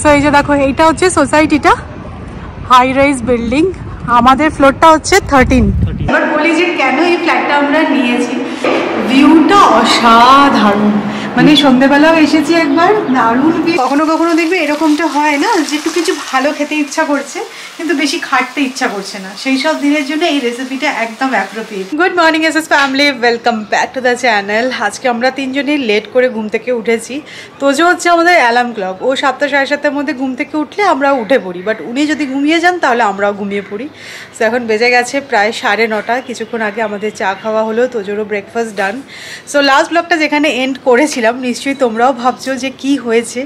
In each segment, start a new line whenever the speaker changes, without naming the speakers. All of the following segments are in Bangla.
সো এই যে দেখো, এইটা হচ্ছে সোসাইটিটা, হাই রাইজ বিল্ডিং। আমাদের ফ্লোরটা হচ্ছে 13। এবার বলি যে কেন এই ফ্ল্যাটটা আমরা নিয়েছি। ভিউটা অসাধারণ, মানে সন্ধ্যেবেলাও এসেছি একবার, দারুণ ভিউ। কখনো কখনো দেখবে এরকমটা হয় না, যে একটু কিছু ভালো খেতে ইচ্ছা করছে কিন্তু বেশি খাটতে ইচ্ছা করছে না, সেই সব দিনের জন্য এই রেসিপিটা একদম appropriate. Good morning SS family, welcome back to the channel. আজকে আমরা তিনজনই লেট করে ঘুম থেকে উঠেছি। তোজো হচ্ছে আমাদের অ্যালার্ম ক্লক, ও 7টা সাড়ে 7টার মধ্যে ঘুম থেকে উঠলে আমরা উঠে পড়ি, বাট উনি যদি ঘুমিয়ে যান তাহলে আমরাও ঘুমিয়ে পড়ি। তো এখন বেজে গেছে প্রায় 9:30। কিছুক্ষণ আগে আমাদের চা খাওয়া হলো, তোজোরও ব্রেকফাস্ট ডান। সো লাস্ট ব্লগটা যেখানে এন্ড করেছিলাম, নিশ্চয়ই তোমরাও ভাবছো যে কি হয়েছে।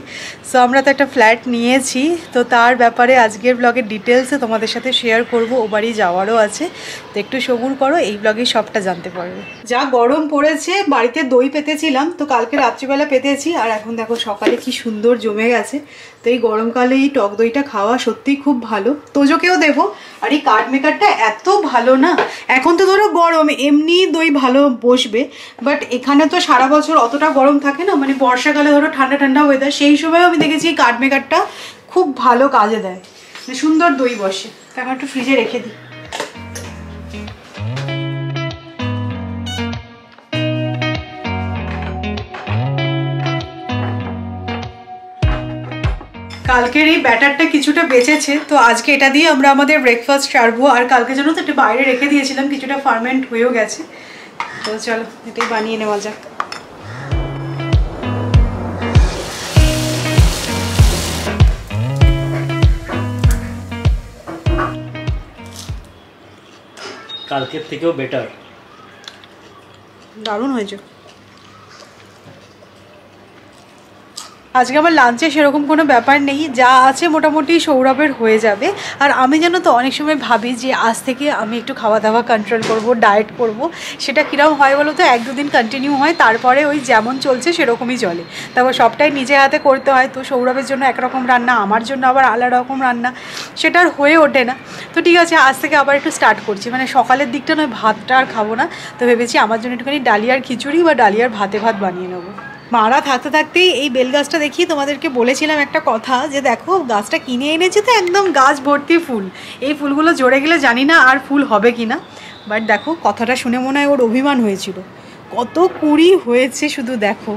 সো আমরা তো একটা ফ্ল্যাট নিয়েছি, তো তার ব্যাপারে আজকের ব্লগের ডিটেলসে তোমাদের সাথে শেয়ার করব। ও বাড়ি যাওয়ারও আছে, তো একটু সবুর করো, এই ব্লগে সবটা জানতে পারবে। যা গরম পড়েছে, বাড়িতে দই পেতেছিলাম, তো কালকে রাত্রিবেলা পেতেছি, আর এখন দেখো সকালে কি সুন্দর জমে গেছে। তো এই গরমকালে এই টক দইটা খাওয়া সত্যিই খুব ভালো, তোজোকেও দেবো। আর এই কার্ড মেকারটা এত ভালো না, এখন তো ধরো গরম, এমনি দই ভালো বসবে, বাট এখানে তো সারা বছর অতটা গরম থাকে না, মানে বর্ষাকালে ধরো ঠান্ডা ঠান্ডা ওয়েদার, সেই সময় আমি দেখেছি কার্ড মেকারটা খুব ভালো কাজে দেয়, সুন্দর দই বসে। এখন একটু ফ্রিজে রেখে দিই। কালকের এই ব্যাটারটা কিছুটা বেঁচেছে, তো আজকে এটা দিয়ে আমরা আমাদের ব্রেকফাস্ট সারবো। আর কালকে জন্য তো এটা বাইরে রেখে দিয়েছিলাম, কিছুটা ফার্মেন্ট হয়েও গেছে। তো চলো এটাই বানিয়ে নেওয়া যাক।
কালকের থেকেও বেটার,
দারুণ হয়েছে। আজকে আমার লাঞ্চে সেরকম কোনো ব্যাপার নেই, যা আছে মোটামুটি সৌরভের হয়ে যাবে। আর আমি যেন তো অনেক সময় ভাবি যে আজ থেকে আমি একটু খাওয়া দাওয়া কন্ট্রোল করব, ডায়েট করব। সেটা কীরকম হয় বলো তো, 1-2 দিন কন্টিনিউ হয়, তারপরে ওই যেমন চলছে সেরকমই চলে। তারপর সবটাই নিজে হাতে করতে হয়, তো সৌরভের জন্য একরকম রান্না, আমার জন্য আবার আলাদা রকম রান্না, সেটা আর হয়ে ওঠে না। তো ঠিক আছে, আজ থেকে আবার একটু স্টার্ট করছি, মানে সকালের দিকটা নয়, ভাতটা আর খাবো না। তো ভেবেছি আমার জন্য একটুখানি ডালিয়ার খিচুড়ি বা ডালিয়ার ভাতে ভাত বানিয়ে নেবো। মারা থাকতে থাকতেই এই বেল গাছটা দেখি, তোমাদেরকে বলেছিলাম একটা কথা, যে দেখো গাছটা কিনে এনেছি তো একদম গাছ ভর্তি ফুল। এই ফুলগুলো জড়ে গেলে জানি না আর ফুল হবে কি না, বাট দেখো কথাটা শুনে মনে হয় ওর অভিমান হয়েছিল। কত কুঁড়ি হয়েছে শুধু দেখো।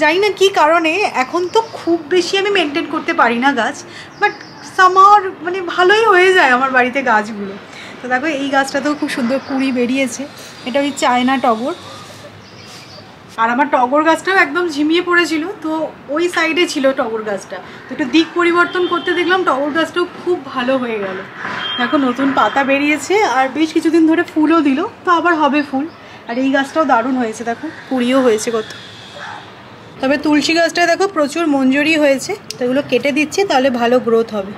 জানি না কী কারণে, এখন তো খুব বেশি আমি মেনটেন করতে পারি না গাছ, বাট সামার মানে ভালোই হয়ে যায় আমার বাড়িতে গাছগুলো। তো দেখো এই গাছটাতেও খুব সুন্দর কুঁড়ি বেরিয়েছে, এটা ওই চায়না টগর। আর আমার টগর গাছটাও একদম ঝিমিয়ে পড়েছিল, তো ওই সাইডে ছিল টগর গাছটা, তো একটু দিক পরিবর্তন করতে দেখলাম টগর গাছটাও খুব ভালো হয়ে গেল। এখন নতুন পাতা বেরিয়েছে, আর বেশ কিছুদিন ধরে ফুলও দিল, তো আবার হবে ফুল। আর এই গাছটাও দারুণ হয়েছে, দেখো কুড়িও হয়েছে কত। তবে তুলসী গাছটায় দেখো প্রচুর মঞ্জরি হয়েছে, তো এগুলো কেটে দিচ্ছি, তাহলে ভালো গ্রোথ হবে।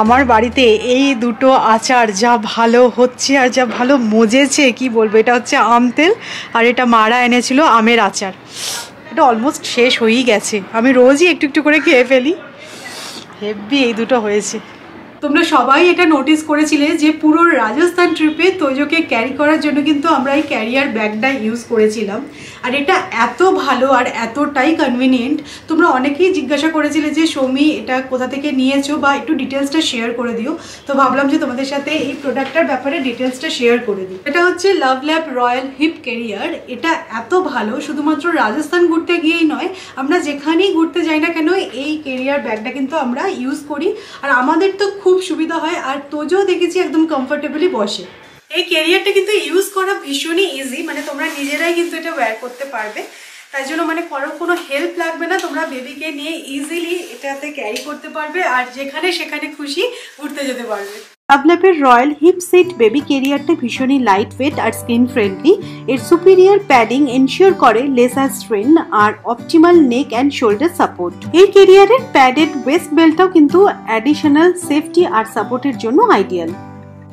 আমার বাড়িতে এই দুটো আচার যা ভালো হচ্ছে আর যা ভালো মজেছে কি বলবো। এটা হচ্ছে আম তেল, আর এটা মারা এনেছিল আমের আচার। এটা অলমোস্ট শেষ হয়েই গেছে, আমি রোজই একটু একটু করে খেয়ে ফেলি। হেভি এই দুটো হয়েছে। তোমরা সবাই এটা নোটিস করেছিলে যে পুরো রাজস্থান ট্রিপে তোজোকে ক্যারি করার জন্য কিন্তু আমরা এই ক্যারিয়ার ব্যাগটা ইউজ করেছিলাম। আর এটা এত ভালো আর এতটাই কনভিনিয়েন্ট, তোমরা অনেকেই জিজ্ঞাসা করেছিলে যে সৌমি এটা কোথা থেকে নিয়েছো বা একটু ডিটেলসটা শেয়ার করে দিও। তো ভাবলাম যে তোমাদের সাথে এই প্রোডাক্টটার ব্যাপারে ডিটেলসটা শেয়ার করে দিই। এটা হচ্ছে লাভল্যাব রয়্যাল হিপ ক্যারিয়ার। এটা এত ভালো, শুধুমাত্র রাজস্থান ঘুরতে গিয়েই নয়, আমরা যেখানেই ঘুরতে যাই না কেন এই ক্যারিয়ার ব্যাগটা কিন্তু আমরা ইউজ করি। আর আমাদের তো খুব সুবিধা হয়, আর তোজো দেখেছি একদম কমফোর্টেবলি বসে। এই ক্যারিয়ারটা কিন্তু ইউজ করা ভীষণই ইজি, মানে তোমরা নিজেরাই কিন্তু এটা ওয়্যার করতে পারবে, তাই জন্য মানে কোনো হেল্প লাগবে না। তোমরা বেবিকে নিয়ে ইজিলি এটাতে ক্যারি করতে পারবে, আর যেখানে সেখানে খুশি ঘুরতে যেতে পারবে। লাভল্যাবের রয়্যাল হিপ সিট বেবি ক্যারিয়ারটা ভীষণই লাইট ওয়েট আর স্কিন ফ্রেন্ডলি। এর সুপিরিয়র প্যাডিং এনশিওর করে লেসার স্ট্রেন আর optimal neck and shoulder support. এই ক্যারিয়ারের প্যাডেড ওয়েস্ট বেল্টটাও কিন্তু অ্যাডিশনাল সেফটি আর সাপোর্টের জন্য আইডিয়াল।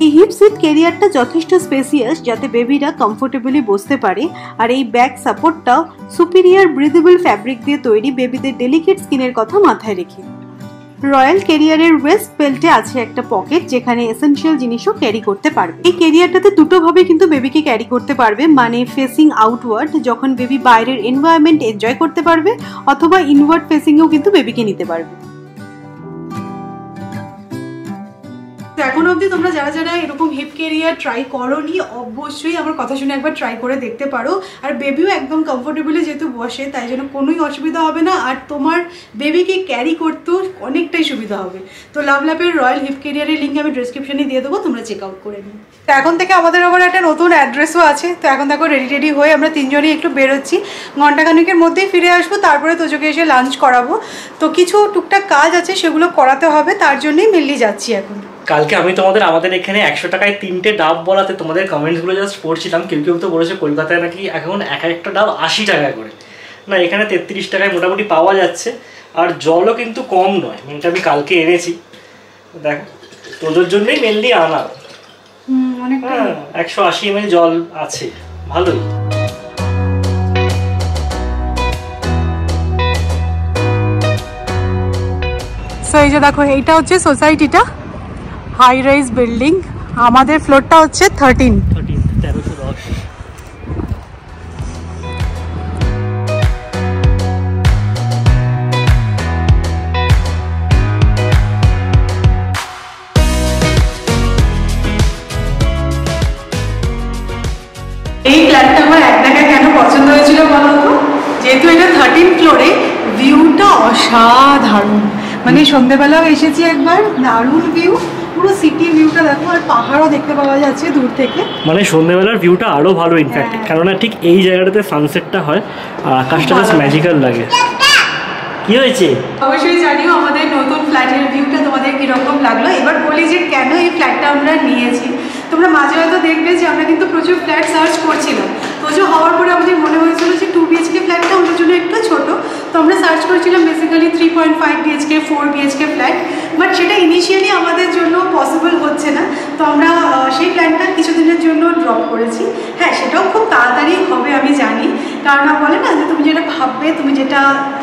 এই হিপ সিট ক্যারিয়ারটা যথেষ্ট স্পেসিয়াস, যাতে বেবিরা কমফোর্টেবলি বসতে পারে। আর এই ব্যাক সাপোর্টটাও সুপিরিয়র ব্রিদেবল ফ্যাব্রিক দিয়ে তৈরি, বেবিদের ডেলিকেট স্কিনের কথা মাথায় রেখে। রয়্যাল ক্যারিয়ারের ওয়েস্ট বেল্টে আছে একটা পকেট, যেখানে এসেনশিয়াল জিনিসও ক্যারি করতে পারবে। এই ক্যারিয়ারটাতে দুটো ভাবে কিন্তু বেবিকে ক্যারি করতে পারবে, মানে ফেসিং আউটওয়ার্ড, যখন বেবি বাইরের এনভায়রনমেন্ট এনজয় করতে পারবে, অথবা ইনওয়ার্ড ফেসিংয়েও কিন্তু বেবিকে নিতে পারবে। এখন অবধি তোমরা যারা যারা এরকম হিপ ক্যারিয়ার ট্রাই করোনি, অবশ্যই আমার কথা শুনে একবার ট্রাই করে দেখতে পারো। আর বেবিও একদম কমফোর্টেবলি যেহেতু বসে, তাই জন্য কোনোই অসুবিধা হবে না, আর তোমার বেবিকে ক্যারি করতেও অনেকটাই সুবিধা হবে। তো লাভ ল্যাপের রয়্যাল হিপ ক্যারিয়ারের লিঙ্ক আমি ডেসক্রিপশনে দিয়ে দেবো, তোমরা চেক আউট করে নিও। তো এখন থেকে আমাদের আবার একটা নতুন অ্যাড্রেসও আছে। তো এখন দেখো রেডি হয়ে আমরা তিনজনই একটু বেরোচ্ছি, ঘন্টাখানেকের মধ্যেই ফিরে আসবো, তারপরে তোজোকে এসে লাঞ্চ করাবো। তো কিছু টুকটাক কাজ আছে, সেগুলো করাতে হবে, তার জন্যই মেনলি যাচ্ছি এখন।
কালকে আমি আমাদের এখানে 100 টাকায় 3টে ডাব বলাতে তোমাদের কমেন্টসগুলো জাস্ট পড়ছিলাম। কেউ কেউ তো বলেছে কলকাতায় নাকি এখন এক একটা ডাব 80 টাকা করে, না এখানে 33 টাকায় মোটামুটি পাওয়া যাচ্ছে। আর জলও কিন্তু কম নয়, এটা আমি কালকে এনেছি, দেখো তোদের জন্যই মেনলি আনা। 180 ml জল আছে, ভালোই।
সো এই যে দেখো, এইটা হচ্ছে সোসাইটিটা, হাই রাইজ বিল্ডিং। আমাদের ফ্লোরটা হচ্ছে 13। এই ফ্ল্যাটটা আমার এক টাকা কেন পছন্দ হয়েছিল বলতো? যেহেতু এটা 13 ফ্লোরে, ভিউটা অসাধারণ। মানে সন্ধ্যেবেলাও এসেছি একবার, দারুণ ভিউ, পুরো সিটি ভিউটা দেখো, আর পাহাড়ও দেখতে পাওয়া যাচ্ছে দূর থেকে।
মানে সন্ধ্যেবেলার ভিউটা আরো ভালো ইনফ্যাক্ট, কেননা ঠিক এই জায়গাটাতে সানসেটটা হয় আর আকাশটা বেশ ম্যাজিক্যাল লাগে। কি হয়েছে
অবশ্যই জানিও আমাদের নতুন ফ্ল্যাটের ভিউটা তোমাদের কিরকম লাগলো। এবার বলি যে কেন এই ফ্ল্যাটটা আমরা নিয়েছি। তোমরা মাঝে হয়তো দেখবে যে আমরা কিন্তু প্রচুর ফ্ল্যাট সার্চ করছিলাম, তো হওয়ার পরে আমাদের মনে হয়েছিল যে 2 BHK ফ্ল্যাটটা আমাদের জন্য একটু ছোট। তো আমরা সার্চ করছিলাম basically 3.5 BHK 4 BHK flat, but সেটা ইনিশিয়ালি আমাদের জন্য পসিবল হচ্ছে না। তো আমরা সেই প্ল্যানটা কিছুদিনের জন্য ড্রপ করেছি। হ্যাঁ, সেটাও খুব তাড়াতাড়ি হবে আমি জানি, কারণ বলে না যে তুমি যেটা ভাববে, তুমি যেটা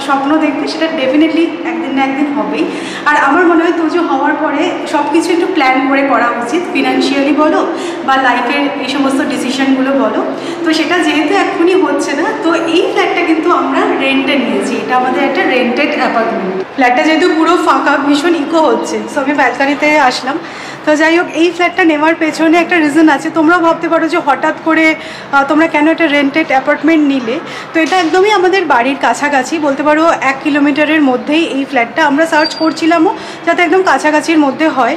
স্বপ্ন দেখবে, সেটা ডেফিনেটলি একদিন না একদিন হবেই। আর আমার মনে হয় তোজো হওয়ার পরে সব কিছু একটু প্ল্যান করে করা উচিত, ফিনান্সিয়ালি বলো বা লাইফের এই সমস্ত ডিসিশনগুলো বলো। তো সেটা যেহেতু এখনই হচ্ছে না, তো এই ফ্ল্যাটটা কিন্তু আমরা রেন্টে নিয়েছি। এটা আমাদের একটা রেন্টেড অ্যাপার্টমেন্ট। ফ্ল্যাটটা যেহেতু পুরো ফাঁকা, ভীষণ ইকো হচ্ছে, সো আমি ব্যালকানিতে আসলাম। তো যাই হোক, এই ফ্ল্যাটটা নেওয়ার পেছনে একটা রিজন আছে। তোমরাও ভাবতে পারো যে হঠাৎ করে তোমরা কেন একটা রেন্টেড অ্যাপার্টমেন্ট নিলে। তো এটা একদমই আমাদের বাড়ির কাছাকাছি, বলতে পারো 1 কিলোমিটারের মধ্যেই এই ফ্ল্যাটটা। আমরা সার্চ করছিলামও যাতে একদম কাছাকাছির মধ্যে হয়।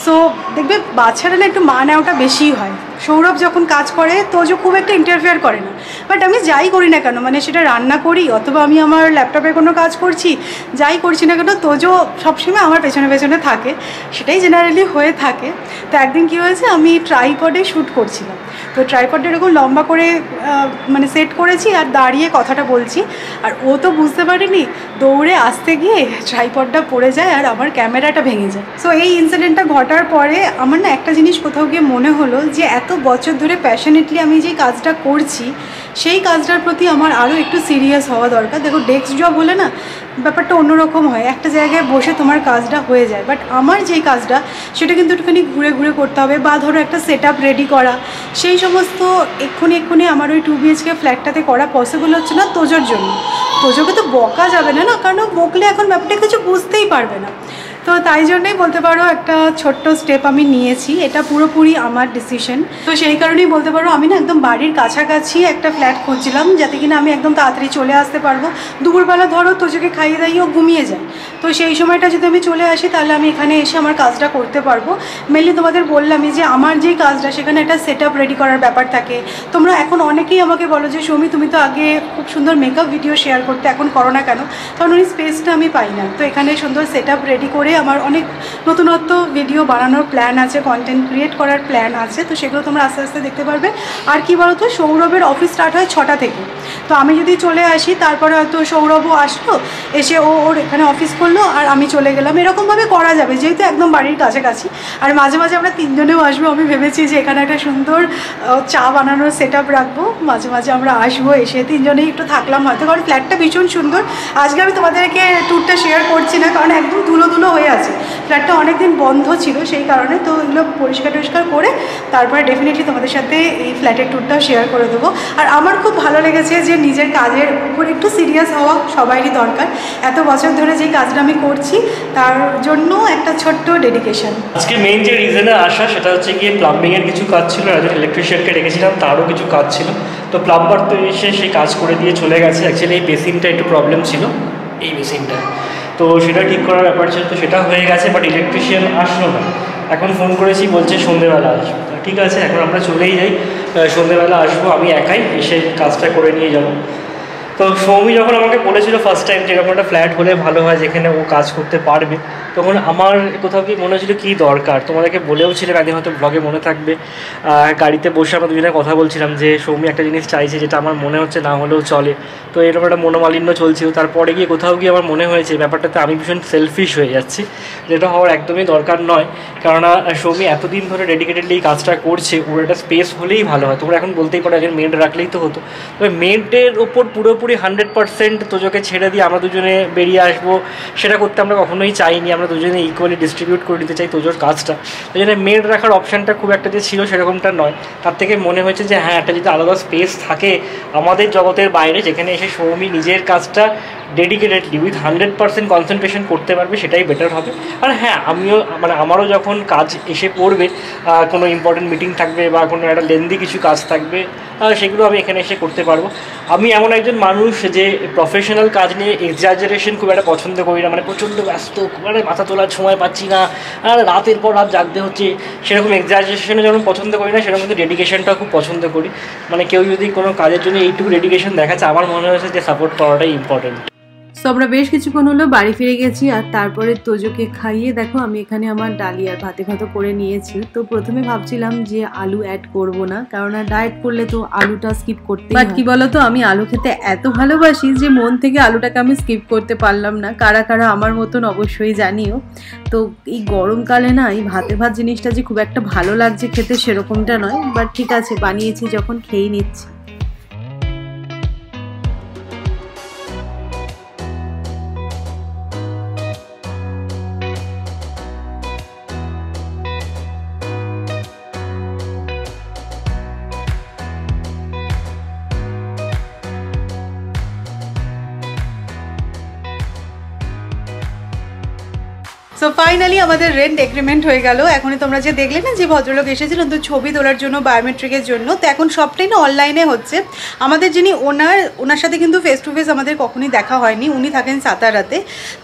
সো দেখবে বাচ্চারা না একটু মা নেওয়াটা বেশি হয়। সৌরভ যখন কাজ করে তোজো খুব একটা ইন্টারফেয়ার করে না, বাট আমি যাই করি না কেন, মানে সেটা রান্না করি অথবা আমি আমার ল্যাপটপে কোনো কাজ করছি, যাই করছি না কেন, তোজো সবসময় আমার পেছনে পেছনে থাকে, সেটাই জেনারেলি হয়ে থাকে। তো একদিন কী হয়েছে, আমি ট্রাইপডে শ্যুট করছিলাম। তো ট্রাইপডটা এরকম লম্বা করে মানে সেট করেছি আর দাঁড়িয়ে কথাটা বলছি, আর ও তো বুঝতে পারেনি, দৌড়ে আসতে গিয়ে ট্রাইপডটা পড়ে যায় আর আমার ক্যামেরাটা ভেঙে যায়। সো এই ইনসিডেন্টটা ঘটার পরে আমার না একটা জিনিস কোথাও গিয়ে মনে হলো যে এত বছর ধরে প্যাশনেটলি আমি যে কাজটা করছি, সেই কাজটার প্রতি আমার আরও একটু সিরিয়াস হওয়া দরকার। দেখো, ডেস্ক জব হলে না ব্যাপারটা অন্যরকম হয়, একটা জায়গায় বসে তোমার কাজটা হয়ে যায়, বাট আমার যেই কাজটা সেটা কিন্তু একটুখানি ঘুরে ঘুরে করতে হবে, বা ধরো একটা সেট আপ রেডি করা, সেই সমস্ত এক্ষুনি আমার ওই 2 BHK ফ্ল্যাটটাতে করা পসিবল হচ্ছে না তোজোর জন্য। তোজোকে তো বকা যাবে না, কারণ বকলে এখন ব্যাপারটা কিছু বুঝতেই পারবে না। তো তাই জন্যই বলতে পারো একটা ছোট্ট স্টেপ আমি নিয়েছি, এটা পুরোপুরি আমার ডিসিশন। তো সেই কারণেই বলতে পারো আমি না একদম বাড়ির কাছাকাছি একটা ফ্ল্যাট খুঁজছিলাম, যাতে কিনা আমি একদম তাড়াতাড়ি চলে আসতে পারবো। দুপুরবেলা ধরো তোজোকে খাইয়ে দাইয়েও ঘুমিয়ে যায়, তো সেই সময়টা যদি আমি চলে আসি তাহলে আমি এখানে এসে আমার কাজটা করতে পারবো। মেনলি তোমাদের বললামই যে আমার যেই কাজটা, সেখানে একটা সেট আপ রেডি করার ব্যাপার থাকে। তোমরা এখন অনেকেই আমাকে বলো যে সৌমি, তুমি তো আগে খুব সুন্দর মেকআপ ভিডিও শেয়ার করতে, এখন করো না কেন? কারণ ওই স্পেসটা আমি পাই না। তো এখানে সুন্দর সেট আপ রেডি করে আমার অনেক নতুনত্ব ভিডিও বানানোর প্ল্যান আছে, কন্টেন্ট ক্রিয়েট করার প্ল্যান আছে। তো সেগুলো তোমরা আস্তে আস্তে দেখতে পারবে। আর কি বলো তো, সৌরভের অফিস স্টার্ট হয় 6টা থেকে। তো আমি যদি চলে আসি, তারপরে হয়তো সৌরভও আসলো, এসে ওর এখানে অফিস করলো আর আমি চলে গেলাম, এরকমভাবে করা যাবে যেহেতু একদম বাড়ির কাছাকাছি। আর মাঝে মাঝে আমরা তিনজনেও আসবো। আমি ভেবেছি যে এখানে একটা সুন্দর চা বানানোর সেট আপ রাখবো, মাঝে মাঝে আমরা আসবো, এসে তিনজনেই একটু থাকলাম হয়তো, কারণ ফ্ল্যাটটা ভীষণ সুন্দর। আজকে আমি তোমাদেরকে ট্যুরটা শেয়ার করছি না, কারণ একদম ধুলো ধুলো হয়ে হয়ে আছে, ফ্ল্যাটটা অনেকদিন বন্ধ ছিল সেই কারণে। তো এগুলো পরিষ্কার টরিষ্কার করে তারপরে ডেফিনেটলি তোমাদের সাথে এই ফ্ল্যাটের ট্যুরটাও শেয়ার করে দেবো। আর আমার খুব ভালো লেগেছে যে নিজের কাজের উপর একটু সিরিয়াস হওয়া সবারই দরকার। এত বছর ধরে যে কাজটা আমি করছি তার জন্য একটা ছোট্ট ডেডিকেশন।
আজকে মেইন যে রিজনে আসা সেটা হচ্ছে গিয়ে প্লাম্বিংয়ের কিছু কাজ ছিল, একজন ইলেকট্রিশিয়ানকে রেখেছিলাম, তারও কিছু কাজ ছিল। তো প্লাম্বার তো এসে সেই কাজ করে দিয়ে চলে গেছে। অ্যাকচুয়ালি এই বেসিনটা একটু প্রবলেম ছিল, এই বেসিনটা, তো সেটা ঠিক করার ব্যাপার ছিল, তো সেটা হয়ে গেছে। বাট ইলেকট্রিশিয়ান আসলো না, এখন ফোন করেছি বলছে সন্ধ্যেবেলা আসবো। ঠিক আছে, এখন আমরা চলেই যাই, সন্ধ্যেবেলা আসবো, আমি একাই এসে কাজটা করে নিয়ে যাবো। তো সৌমি যখন আমাকে বলেছিল ফার্স্ট টাইম যে এরকম একটা ফ্ল্যাট হলে ভালো হয় যেখানে ও কাজ করতে পারবে, তখন আমার কোথাও কি মনে হচ্ছিলো কী দরকার। তোমাদেরকে বলেও ছিলাম একদিন, হয়তো ব্লগে মনে থাকবে, গাড়িতে বসে আমরা দুজনে কথা বলছিলাম যে সৌমি একটা জিনিস চাইছে যেটা আমার মনে হচ্ছে না হলেও চলে। তো এরকম একটা মনোমালিন্য চলছিল। তারপরে গিয়ে কোথাও গিয়ে আমার মনে হয়েছে ব্যাপারটাতে আমি ভীষণ সেলফিশ হয়ে যাচ্ছি, যেটা হওয়ার একদমই দরকার নয়। কেননা সৌমি এতদিন ধরে ডেডিকেটেডলি এই কাজটা করছে, ওর একটা স্পেস হলেই ভালো হয়। তোমরা এখন বলতেই পারো একজন মেড রাখলেই তো হতো, তবে মেডের ওপর পুরোপুরি 100% তোজোকে ছেড়ে দিয়ে আমরা দুজনে বেরিয়ে আসবো, সেটা করতে আমরা কখনোই চাইনি। আমরা দুজনে ইকুয়ালি ডিস্ট্রিবিউট করে দিতে চাই তোজোর কাজটা। ওই জন্য মেড রাখার অপশানটা খুব একটা যে ছিল সেরকমটা নয়। তার থেকে মনে হয়েছে যে হ্যাঁ, একটা যদি আলাদা স্পেস থাকে আমাদের জগতের বাইরে, যেখানে এসে সৌমি নিজের কাজটা ডেডিকেটেডলি উইথ 100% কনসেন্ট্রেশন করতে পারবে, সেটাই বেটার হবে। আর হ্যাঁ, আমিও আমারও যখন কাজ এসে পড়বে, কোনো ইম্পর্টেন্ট মিটিং থাকবে বা কোনো একটা লেন্দি কিছু কাজ থাকবে, সেগুলো আমি এখানে এসে করতে পারবো। আমি এমন একজন মানুষ যে প্রফেশনাল কাজ নিয়ে এক্সাজারেশন খুব একটা পছন্দ করি না, মানে প্রচণ্ড ব্যস্ত, মানে মাথা তোলার সময় পাচ্ছি না, আর রাতের পর রাত জাগতে হচ্ছে, সেরকম এক্সাজারেশনে যেমন পছন্দ করি না, সেরকম কিন্তু ডেডিকেশনটাও খুব পছন্দ করি। মানে কেউ যদি কোনো কাজের জন্য এইটুকু ডেডিকেশন দেখাচ্ছে, আমার মনে হয়েছে যে সাপোর্ট করাটাই ইম্পর্টেন্ট।
তো আমরা বেশ কিছুক্ষণ হলো বাড়ি ফিরে গেছি, আর তারপরে তোজোকে খাইয়ে দেখো আমি এখানে আমার ডালি আর ভাতে করে নিয়েছি। তো প্রথমে ভাবছিলাম যে আলু অ্যাড করব না, কারণ ডায়েট করলে তো আলুটা স্কিপ করতে, বাট কি বলতো আমি আলু খেতে এত ভালোবাসি যে মন থেকে আলুটাকে আমি স্কিপ করতে পারলাম না। কারা কারা আমার মতন অবশ্যই জানিও। তো এই গরমকালে না এই ভাত জিনিসটা যে খুব একটা ভালো লাগছে খেতে সেরকমটা নয়, বাট ঠিক আছে বানিয়েছি যখন খেয়ে নিচ্ছি।
সো ফাইনালি আমাদের রেন্ট এগ্রিমেন্ট হয়ে গেল। এখনই তোমরা যে দেখলে না যে ভদ্রলোক এসেছিলেন তো ছবি তোলার জন্য, বায়োমেট্রিকের জন্য, তো এখন সবটাই না অনলাইনে হচ্ছে। আমাদের যিনি ওনার সাথে কিন্তু ফেস টু ফেস আমাদের কখনই দেখা হয়নি, উনি থাকেন সাতারাতে।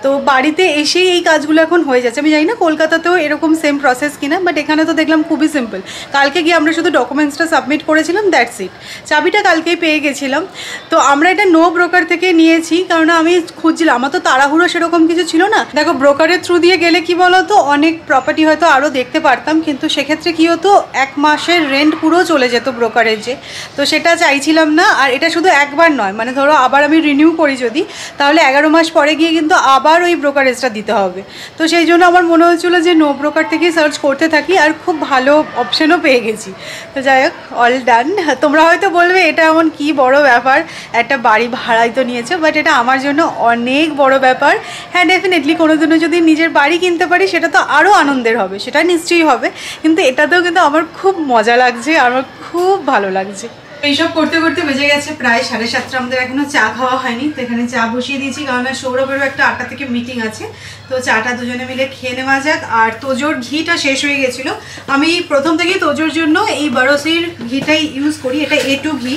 তো বাড়িতে এসেই এই কাজগুলো এখন হয়ে যাচ্ছে। আমি জানি না কলকাতাতেও এরকম সেম প্রসেস কিনা, বাট এখানে তো দেখলাম খুবই সিম্পল। কালকে গিয়ে আমরা শুধু ডকুমেন্টসটা সাবমিট করেছিলাম, দ্যাটস ইট। চাবিটা কালকেই পেয়ে গেছিলাম। তো আমরা এটা নো ব্রোকার থেকে নিয়েছি, কারণ আমি খুঁজছিলাম, আমার তো তাড়াহুড়ো সেরকম কিছু ছিল না। দেখো ব্রোকারের থ্রু দিয়ে গেলে কি বলতো অনেক প্রপার্টি হয়তো আরও দেখতে পারতাম, কিন্তু সেক্ষেত্রে কি হতো 1 মাসের রেন্ট পুরো চলে যেত ব্রোকারের যে, তো সেটা চাইছিলাম না। আর এটা শুধু একবার নয়, মানে ধরো আবার আমি রিনিউ করি যদি, তাহলে 11 মাস পরে গিয়ে কিন্তু আবার ওই ব্রোকারেজটা দিতে হবে। তো সেই জন্য আমার মনে হচ্ছিলো যে নো ব্রোকার থেকেই সার্চ করতে থাকি, আর খুব ভালো অপশানও পেয়ে গেছি। তো যাই হোক, অল ডান। তোমরা হয়তো বলবে এটা এমন কি বড় ব্যাপার, একটা বাড়ি ভাড়াই তো নিয়েছে, বাট এটা আমার জন্য অনেক বড় ব্যাপার। হ্যাঁ ডেফিনেটলি কোনোদিনও যদি নিজের বাড়ি কিনতে পারি সেটা তো আরও আনন্দের হবে, সেটা নিশ্চয়ই হবে, কিন্তু এটাতেও কিন্তু আমার খুব মজা লাগছে, আমার খুব ভালো লাগছে। এইসব করতে করতে বেজে গেছে প্রায় 7:30। আমাদের এখনও চা খাওয়া হয়নি, তো এখানে চা বসিয়ে দিয়েছি, কারণ সৌরভেরও একটা 8টা থেকে মিটিং আছে। তো চাটা দুজনে মিলে খেয়ে নেওয়া যাক। আর তোজোর ঘিটা শেষ হয়ে গেছিলো। আমি প্রথম থেকেই তোজোর জন্য এই বারোসির ঘিটাই ইউজ করি, এটা A2 ঘি।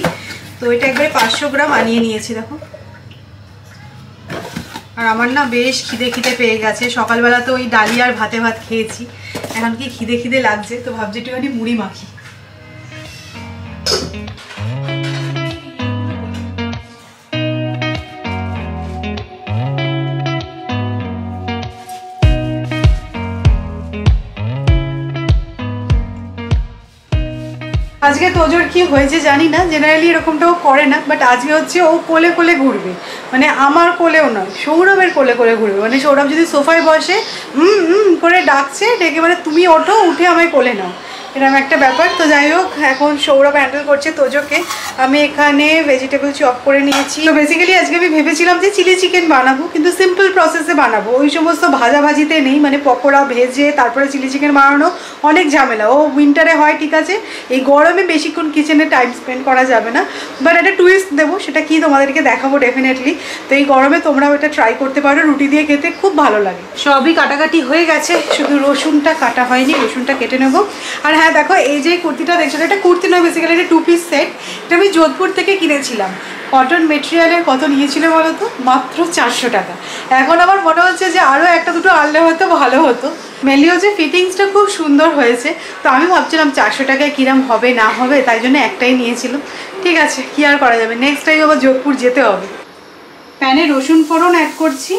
তো এটা একবারে 500 গ্রাম আনিয়ে নিয়েছি দেখো। আর আমার না বেশ খিদে পেয়ে গেছে, সকালবেলা তো ওই ডালি আর ভাত খেয়েছি, এখন কি খিদে লাগছে, তো ভাবছি একটুখানি মুড়ি মাখি। আজকে তোজোর কি হয়েছে জানি না, জেনারেলি এরকমটাও করে না, বাট আজকে হচ্ছে ও কোলে কোলে ঘুরবে, মানে আমার কোলেও নয়, সৌরভের কোলে কোলে ঘুরবে। মানে সৌরভ যদি সোফায় বসে করে ডাকছে, ডেকে মানে তুমি ওঠো, উঠে আমায় কোলে নাও, এরকম একটা ব্যাপার। তো যাই হোক, এখন সৌরভ হ্যান্ডেল করছে তোজোকে, আমি এখানে ভেজিটেবল চপ করে নিয়েছি। তো বেসিক্যালি আজকে আমি ভেবেছিলাম যে চিলি চিকেন বানাবো, কিন্তু সিম্পল প্রসেসে বানাবো, ওই সমস্ত ভাজাভাজিতে নেই, মানে পকোড়া ভেজে তারপরে চিলি চিকেন বানানো অনেক ঝামেলা। ও উইন্টারে হয় ঠিক আছে, এই গরমে বেশিক্ষণ কিচেনে টাইম স্পেন্ড করা যাবে না, বাট একটা টুইস্ট দেবো, সেটা কি তোমাদেরকে দেখাবো ডেফিনেটলি। তো এই গরমে তোমরাও এটা ট্রাই করতে পারো, রুটি দিয়ে খেতে খুব ভালো লাগে। সবই কাটাকাটি হয়ে গেছে, শুধু রসুনটা কাটা হয়নি, রসুনটা কেটে নেবো। আর হ্যাঁ দেখো, এই যে কুর্তিটা দেখছো, এটা কুর্তি নয়, বেসিক্যালি এটা 2 পিস সেট। এটা আমি যোধপুর থেকে কিনেছিলাম। কটন মেটেরিয়ালের কত নিয়েছিল বলো তো? মাত্র 400 টাকা। এখন আমার মনে হচ্ছে যে আরও একটা দুটো আনলে হয়তো ভালো হতো। মেনলি হচ্ছে ফিটিংসটা খুব সুন্দর হয়েছে। তো আমি ভাবছিলাম 400 টাকায় কিরম হবে না হবে, তাই জন্য একটাই নিয়েছিলাম। ঠিক আছে, কি আর করা যাবে, নেক্সট টাইম আবার যোধপুর যেতে হবে। প্যানে রসুন ফোড়ন অ্যাড করছি।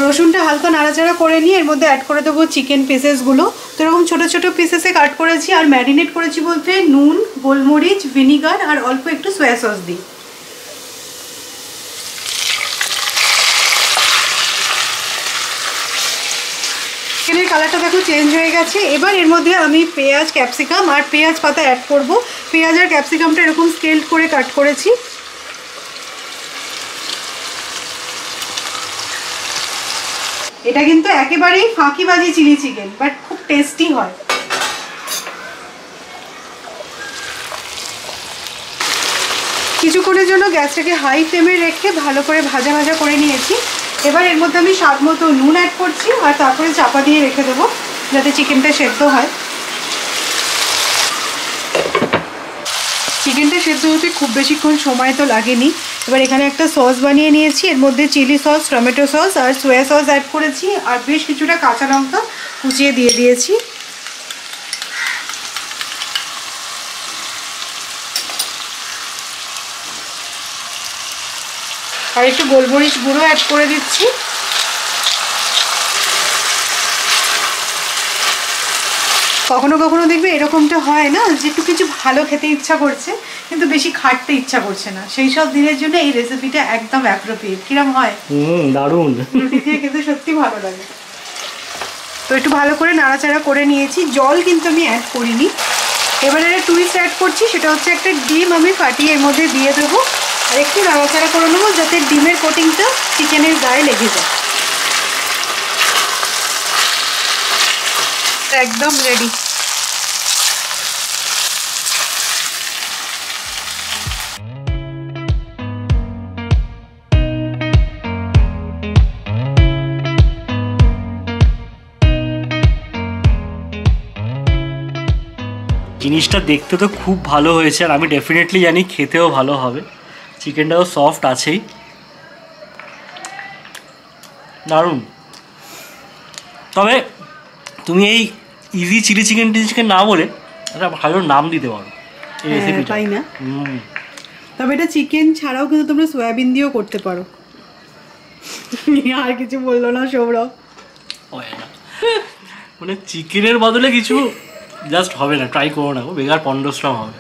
রসুনটা হালকা নাড়াচাড়া করে নিয়ে এর মধ্যে অ্যাড করে দেবো চিকেন পিসেসগুলো। তো এরকম ছোটো ছোটো পিসেসে কাট করেছি, আর ম্যারিনেট করেছি বলতে নুন, গোলমরিচ, ভিনিগার আর অল্প একটু সয়া সস দিই। চিকেনের কালারটা দেখো চেঞ্জ হয়ে গেছে। এবার এর মধ্যে আমি পেঁয়াজ, ক্যাপসিকাম আর পেঁয়াজ পাতা অ্যাড করব। পেঁয়াজ আর ক্যাপসিকামটা এরকম স্কেলড করে কাট করেছি। এটা কিন্তু একেবারেই ফাঁকিবাজি চিলি চিকেন, বাট খুব টেস্টি হয়। কিছুক্ষণের জন্য গ্যাসটাকে হাই ফ্লেমে রেখে ভালো করে ভাজা ভাজা করে নিয়েছি। এবার এর মধ্যে আমি স্বাদ মতো নুন অ্যাড করছি, আর তারপরে চাপা দিয়ে রেখে দেবো যাতে চিকেনটা সেদ্ধ হয়। চিকেনটা সেদ্ধ হতে খুব বেশিক্ষণ সময় তো লাগেনি। এবার এখানে একটা সস বানিয়ে নিয়েছি, এর মধ্যে চিলি সস, টমেটো সস আর সয়া সস অ্যাড করেছি, আর বেশ কিছুটা কাঁচা লঙ্কা কুচিয়ে দিয়ে দিয়েছি। আর একটু গোলমরিচ গুঁড়ো অ্যাড করে দিচ্ছি। কখনো কখনো দেখবে এরকমটা হয় না, যে একটু কিছু ভালো খেতে ইচ্ছা করছে কিন্তু বেশি খাটতে ইচ্ছা করছে না, সেই সব দিনের জন্য এই রেসিপিটা একদম অ্যাপ্রোপ্রিয়েট। কিরম হয়?
দারুণ,
রুটি দিয়ে খেতে সত্যি ভালো লাগে। তো একটু ভালো করে নাড়াচাড়া করে নিয়েছি, জল কিন্তু আমি অ্যাড করিনি। এবারে একটা টুইস্ট অ্যাড করছি, সেটা হচ্ছে একটা ডিম আমি ফাটিয়ে এর মধ্যে দিয়ে দেবো, আর একটু নাড়াচাড়া করে নেবো যাতে ডিমের কোটিংটা চিকেনের গায়ে লেগে যায়। একদম রেডি।
জিনিসটা দেখতে তো খুব ভালো হয়েছে, আর আমি ডেফিনেটলি জানি খেতেও ভালো হবে। চিকেনটাও সফট আছেই, দারুণ। তবে তুমি এই ইজি চিলি চিকেন না বলে একটা ভালো নাম দিতে পারো এই রেসিপিটা,
তাই না? তবে এটা চিকেন ছাড়াও কিন্তু তোমরা সয়াবিন দিয়েও করতে পারো। আর কিছু বললো না সৌরভ,
মানে চিকেনের বদলে কিছু জাস্ট হবে না, ট্রাই করো না, বেকার পন্ডশ্রম হবে।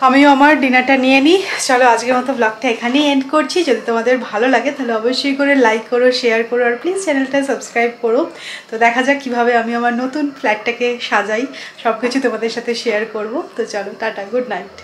আমিও আমার ডিনারটা নিয়ে নিই। চলো আজকের মতো ব্লগটা এখানেই এন্ড করছি। যদি তোমাদের ভালো লাগে তাহলে অবশ্যই করে লাইক করো, শেয়ার করো, আর প্লিজ চ্যানেলটা সাবস্ক্রাইব করো। তো দেখা যাক কীভাবে আমি আমার নতুন ফ্ল্যাটটাকে সাজাই, সব কিছু তোমাদের সাথে শেয়ার করব। তো চলো, টাটা, গুড নাইট।